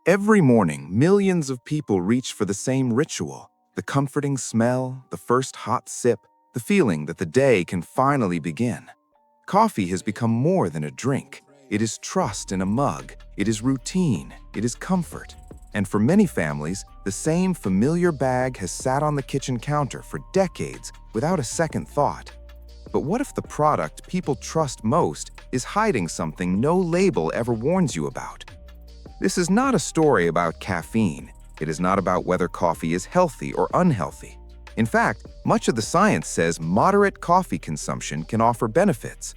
Every morning, millions of people reach for the same ritual: the comforting smell, the first hot sip, the feeling that the day can finally begin. Coffee has become more than a drink. It is trust in a mug. It is routine. It is comfort. And for many families, the same familiar bag has sat on the kitchen counter for decades without a second thought. But what if the product people trust most is hiding something no label ever warns you about? This is not a story about caffeine. It is not about whether coffee is healthy or unhealthy. In fact, much of the science says moderate coffee consumption can offer benefits.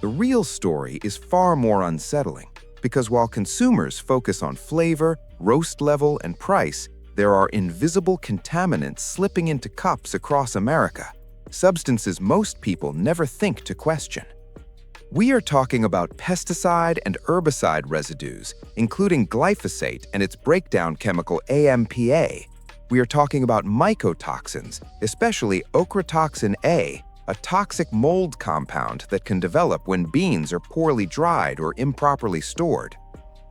The real story is far more unsettling, because while consumers focus on flavor, roast level, and price, there are invisible contaminants slipping into cups across America, substances most people never think to question. We are talking about pesticide and herbicide residues, including glyphosate and its breakdown chemical AMPA. We are talking about mycotoxins, especially ochratoxin A, a toxic mold compound that can develop when beans are poorly dried or improperly stored.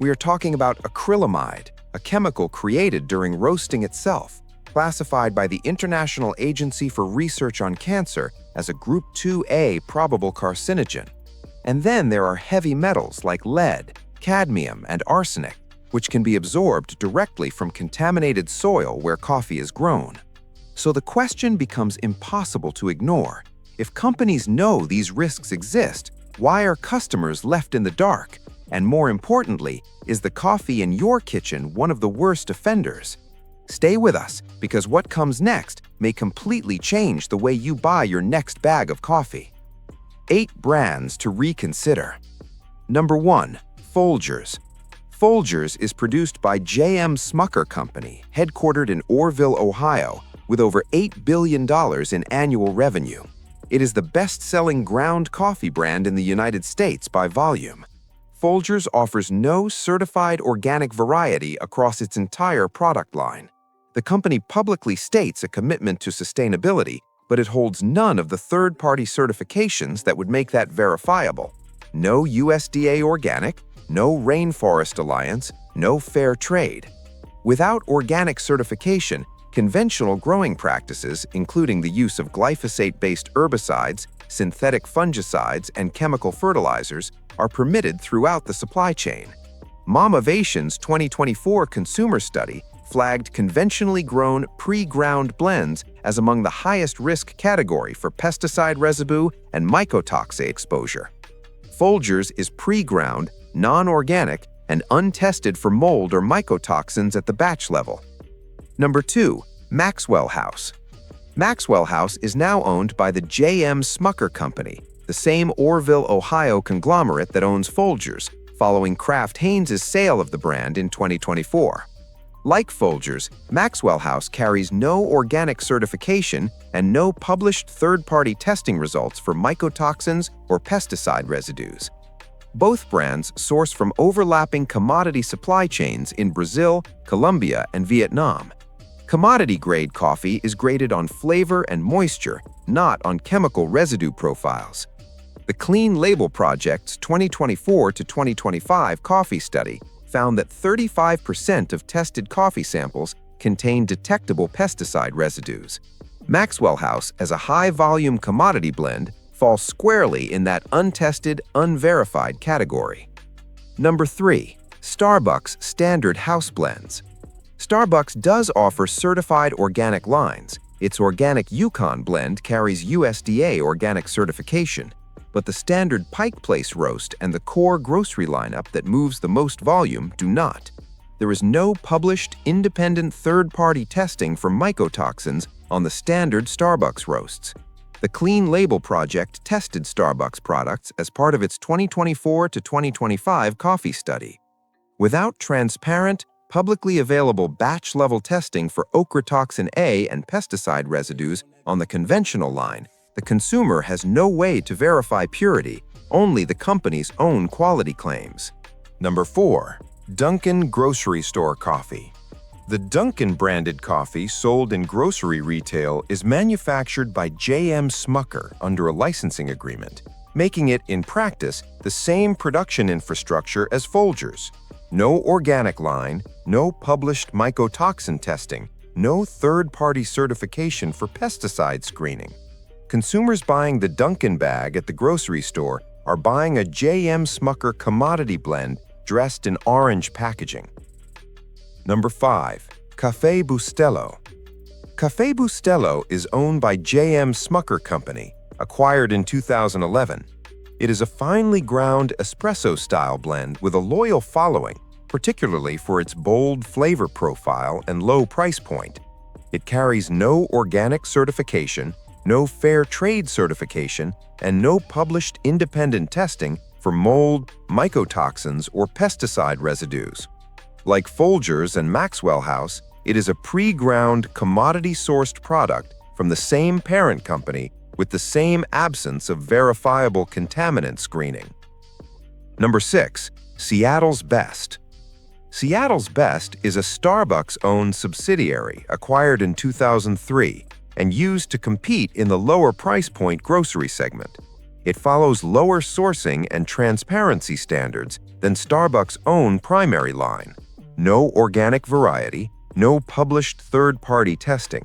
We are talking about acrylamide, a chemical created during roasting itself, classified by the International Agency for Research on Cancer as a Group 2A probable carcinogen. And then there are heavy metals like lead, cadmium, and arsenic, which can be absorbed directly from contaminated soil where coffee is grown. So the question becomes impossible to ignore. If companies know these risks exist, why are customers left in the dark? And more importantly, is the coffee in your kitchen one of the worst offenders? Stay with us, because what comes next may completely change the way you buy your next bag of coffee. 8 brands to reconsider. Number 1. Folgers. Folgers is produced by J.M. Smucker Company, headquartered in Orrville, Ohio, with over $8 billion in annual revenue. It is the best-selling ground coffee brand in the United States by volume. Folgers offers no certified organic variety across its entire product line. The company publicly states a commitment to sustainability, but it holds none of the third-party certifications that would make that verifiable. No USDA organic, no Rainforest Alliance, no fair trade. Without organic certification, conventional growing practices, including the use of glyphosate-based herbicides, synthetic fungicides, and chemical fertilizers, are permitted throughout the supply chain. Momovation's 2024 consumer study flagged conventionally grown pre-ground blends as among the highest risk category for pesticide residue and mycotoxin exposure. Folgers is pre-ground, non-organic, and untested for mold or mycotoxins at the batch level. Number 2. Maxwell House. Maxwell House is now owned by the J.M. Smucker Company, the same Orrville, Ohio conglomerate that owns Folgers, following Kraft Heinz's sale of the brand in 2024. Like Folgers, Maxwell House carries no organic certification and no published third-party testing results for mycotoxins or pesticide residues. Both brands source from overlapping commodity supply chains in Brazil, Colombia, and Vietnam. Commodity-grade coffee is graded on flavor and moisture, not on chemical residue profiles. The Clean Label Project's 2024 to 2025 coffee study found that 35% of tested coffee samples contain detectable pesticide residues. Maxwell House, as a high-volume commodity blend, falls squarely in that untested, unverified category. Number 3. Starbucks Standard House Blends. Starbucks does offer certified organic lines. Its Organic Yukon blend carries USDA organic certification, but the standard Pike Place roast and the core grocery lineup that moves the most volume do not. There is no published, independent third-party testing for mycotoxins on the standard Starbucks roasts. The Clean Label Project tested Starbucks products as part of its 2024 to 2025 coffee study. Without transparent, publicly available batch-level testing for ochratoxin A and pesticide residues on the conventional line, the consumer has no way to verify purity, only the company's own quality claims. Number 4. Dunkin' Grocery Store Coffee. The Dunkin' branded coffee sold in grocery retail is manufactured by J.M. Smucker under a licensing agreement, making it, in practice, the same production infrastructure as Folgers. No organic line, no published mycotoxin testing, no third-party certification for pesticide screening. Consumers buying the Dunkin' bag at the grocery store are buying a J.M. Smucker commodity blend dressed in orange packaging. Number 5. Café Bustelo. Café Bustelo is owned by J.M. Smucker Company, acquired in 2011. It is a finely ground espresso-style blend with a loyal following, particularly for its bold flavor profile and low price point. It carries no organic certification, no fair trade certification, and no published independent testing for mold, mycotoxins, or pesticide residues. Like Folgers and Maxwell House, it is a pre-ground, commodity-sourced product from the same parent company with the same absence of verifiable contaminant screening. Number 6. Seattle's Best. Seattle's Best is a Starbucks-owned subsidiary acquired in 2003 and used to compete in the lower price point grocery segment. It follows lower sourcing and transparency standards than Starbucks' own primary line. No organic variety, no published third-party testing.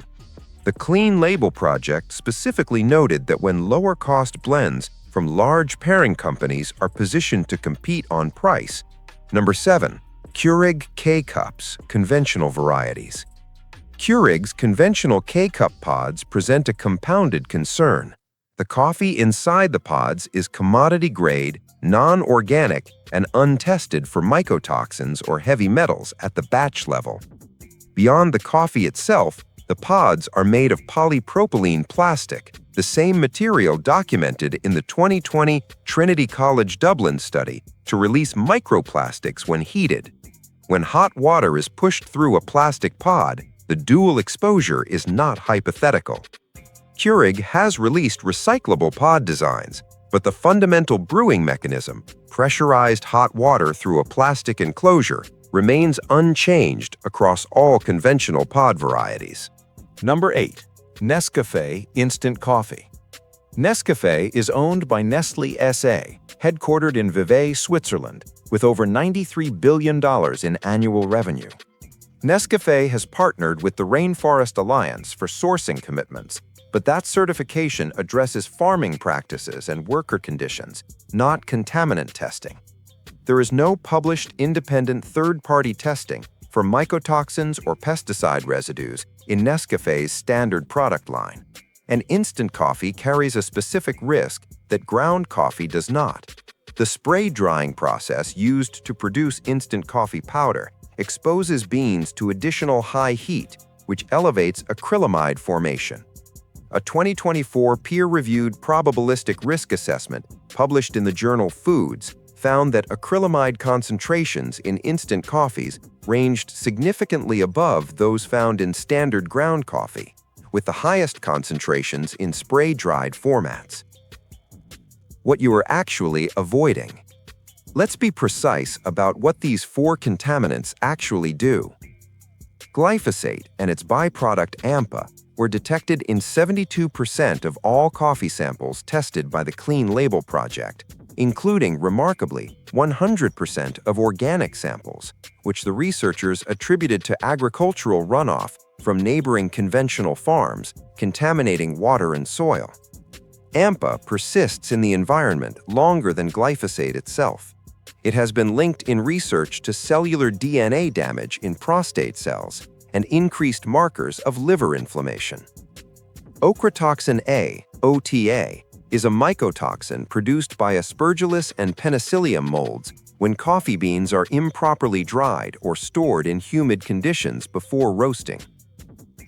The Clean Label Project specifically noted that when lower-cost blends from large pairing companies are positioned to compete on price. Number 7. Keurig K-Cups, conventional varieties. Keurig's conventional K-Cup pods present a compounded concern. The coffee inside the pods is commodity-grade, non-organic, and untested for mycotoxins or heavy metals at the batch level. Beyond the coffee itself, the pods are made of polypropylene plastic, the same material documented in the 2020 Trinity College Dublin study to release microplastics when heated. When hot water is pushed through a plastic pod, the dual exposure is not hypothetical. Keurig has released recyclable pod designs, but the fundamental brewing mechanism, pressurized hot water through a plastic enclosure, remains unchanged across all conventional pod varieties. Number 8. Nescafé Instant Coffee. Nescafé is owned by Nestlé S.A., headquartered in Vevey, Switzerland, with over $93 billion in annual revenue. Nescafé has partnered with the Rainforest Alliance for sourcing commitments, but that certification addresses farming practices and worker conditions, not contaminant testing. There is no published independent third-party testing for mycotoxins or pesticide residues in Nescafé's standard product line. And instant coffee carries a specific risk that ground coffee does not. The spray drying process used to produce instant coffee powder exposes beans to additional high heat, which elevates acrylamide formation. A 2024 peer-reviewed probabilistic risk assessment published in the journal Foods found that acrylamide concentrations in instant coffees ranged significantly above those found in standard ground coffee, with the highest concentrations in spray-dried formats. What you are actually avoiding. Let's be precise about what these 4 contaminants actually do. Glyphosate and its byproduct AMPA were detected in 72% of all coffee samples tested by the Clean Label Project, including, remarkably, 100% of organic samples, which the researchers attributed to agricultural runoff from neighboring conventional farms, contaminating water and soil. AMPA persists in the environment longer than glyphosate itself. It has been linked in research to cellular DNA damage in prostate cells and increased markers of liver inflammation. Ochratoxin A, OTA, is a mycotoxin produced by Aspergillus and Penicillium molds when coffee beans are improperly dried or stored in humid conditions before roasting.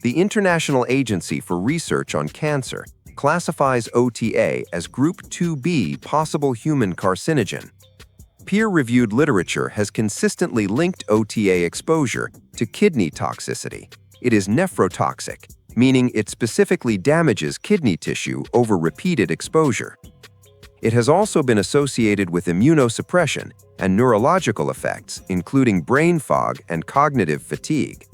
The International Agency for Research on Cancer classifies OTA as Group 2B possible human carcinogen. Peer-reviewed literature has consistently linked OTA exposure to kidney toxicity. It is nephrotoxic, meaning it specifically damages kidney tissue over repeated exposure. It has also been associated with immunosuppression and neurological effects, including brain fog and cognitive fatigue.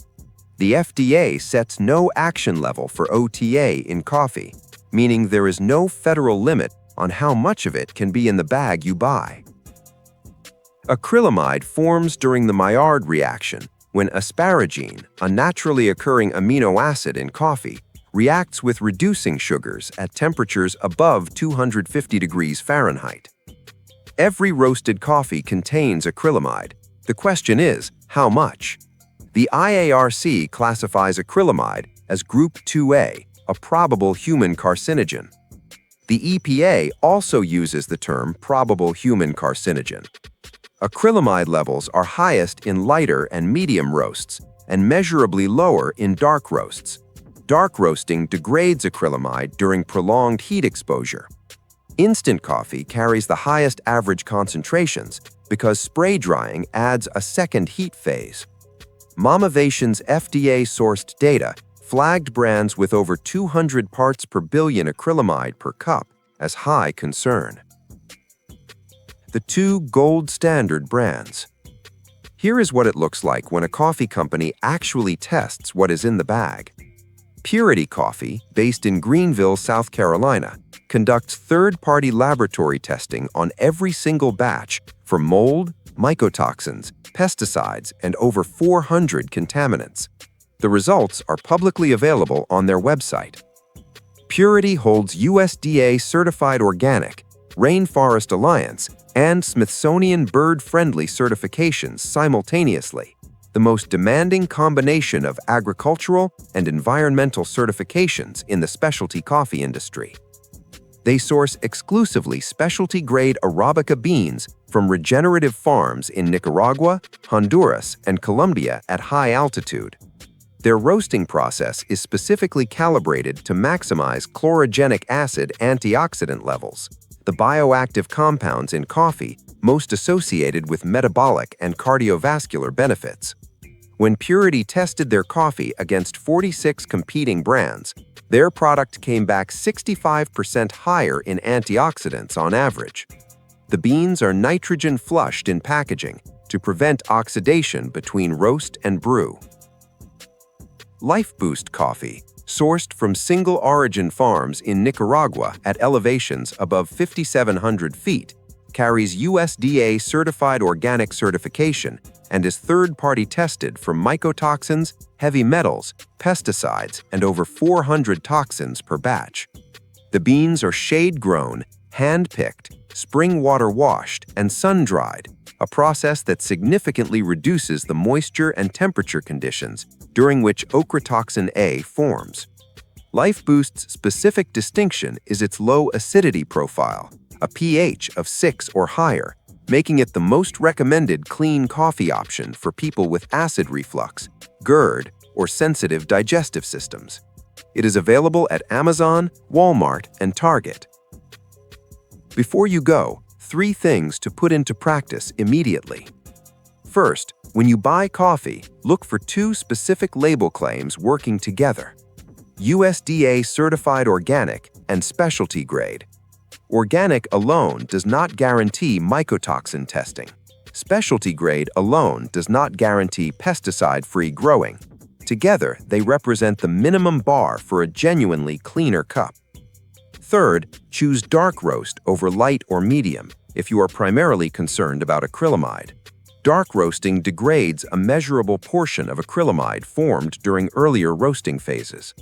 The FDA sets no action level for OTA in coffee, meaning there is no federal limit on how much of it can be in the bag you buy. Acrylamide forms during the Maillard reaction when asparagine, a naturally occurring amino acid in coffee, reacts with reducing sugars at temperatures above 250 degrees Fahrenheit. Every roasted coffee contains acrylamide. The question is, how much? The IARC classifies acrylamide as Group 2A, a probable human carcinogen. The EPA also uses the term probable human carcinogen. Acrylamide levels are highest in lighter and medium roasts and measurably lower in dark roasts. Dark roasting degrades acrylamide during prolonged heat exposure. Instant coffee carries the highest average concentrations because spray drying adds a second heat phase. Momovation's FDA-sourced data flagged brands with over 200 parts per billion acrylamide per cup as high concern. The two gold standard brands. Here is what it looks like when a coffee company actually tests what is in the bag. Purity Coffee, based in Greenville, South Carolina, conducts third-party laboratory testing on every single batch for mold, mycotoxins, pesticides, and over 400 contaminants. The results are publicly available on their website. Purity holds USDA Certified Organic, Rainforest Alliance, and Smithsonian Bird-Friendly certifications simultaneously, the most demanding combination of agricultural and environmental certifications in the specialty coffee industry. They source exclusively specialty-grade Arabica beans from regenerative farms in Nicaragua, Honduras, and Colombia at high altitude. Their roasting process is specifically calibrated to maximize chlorogenic acid antioxidant levels, the bioactive compounds in coffee most associated with metabolic and cardiovascular benefits. When Purity tested their coffee against 46 competing brands, their product came back 65% higher in antioxidants on average. The beans are nitrogen flushed in packaging to prevent oxidation between roast and brew. Life Boost Coffee, sourced from single-origin farms in Nicaragua at elevations above 5,700 feet, carries USDA Certified Organic certification and is third-party tested for mycotoxins, heavy metals, pesticides, and over 400 toxins per batch. The beans are shade-grown, hand-picked, spring water washed, and sun-dried, a process that significantly reduces the moisture and temperature conditions during which ochratoxin A forms. Life Boost's specific distinction is its low acidity profile, a pH of 6 or higher, making it the most recommended clean coffee option for people with acid reflux, GERD, or sensitive digestive systems. It is available at Amazon, Walmart, and Target. Before you go, 3 things to put into practice immediately. First, when you buy coffee, look for 2 specific label claims working together: USDA Certified Organic and Specialty Grade. Organic alone does not guarantee mycotoxin testing. Specialty grade alone does not guarantee pesticide-free growing. Together, they represent the minimum bar for a genuinely cleaner cup. Third, choose dark roast over light or medium if you are primarily concerned about acrylamide. Dark roasting degrades a measurable portion of acrylamide formed during earlier roasting phases.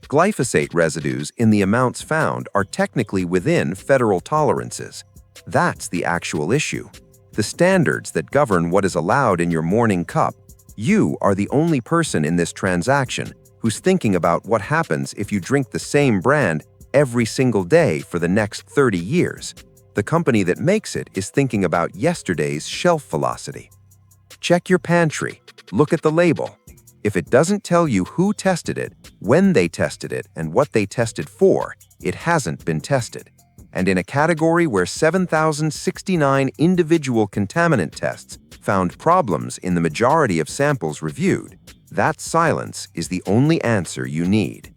Glyphosate residues in the amounts found are technically within federal tolerances. That's the actual issue. The standards that govern what is allowed in your morning cup. You are the only person in this transaction who's thinking about what happens if you drink the same brand every single day for the next 30 years. The company that makes it is thinking about yesterday's shelf velocity. Check your pantry. Look at the label. If it doesn't tell you who tested it, when they tested it, and what they tested for, it hasn't been tested. And in a category where 7,069 individual contaminant tests found problems in the majority of samples reviewed, that silence is the only answer you need.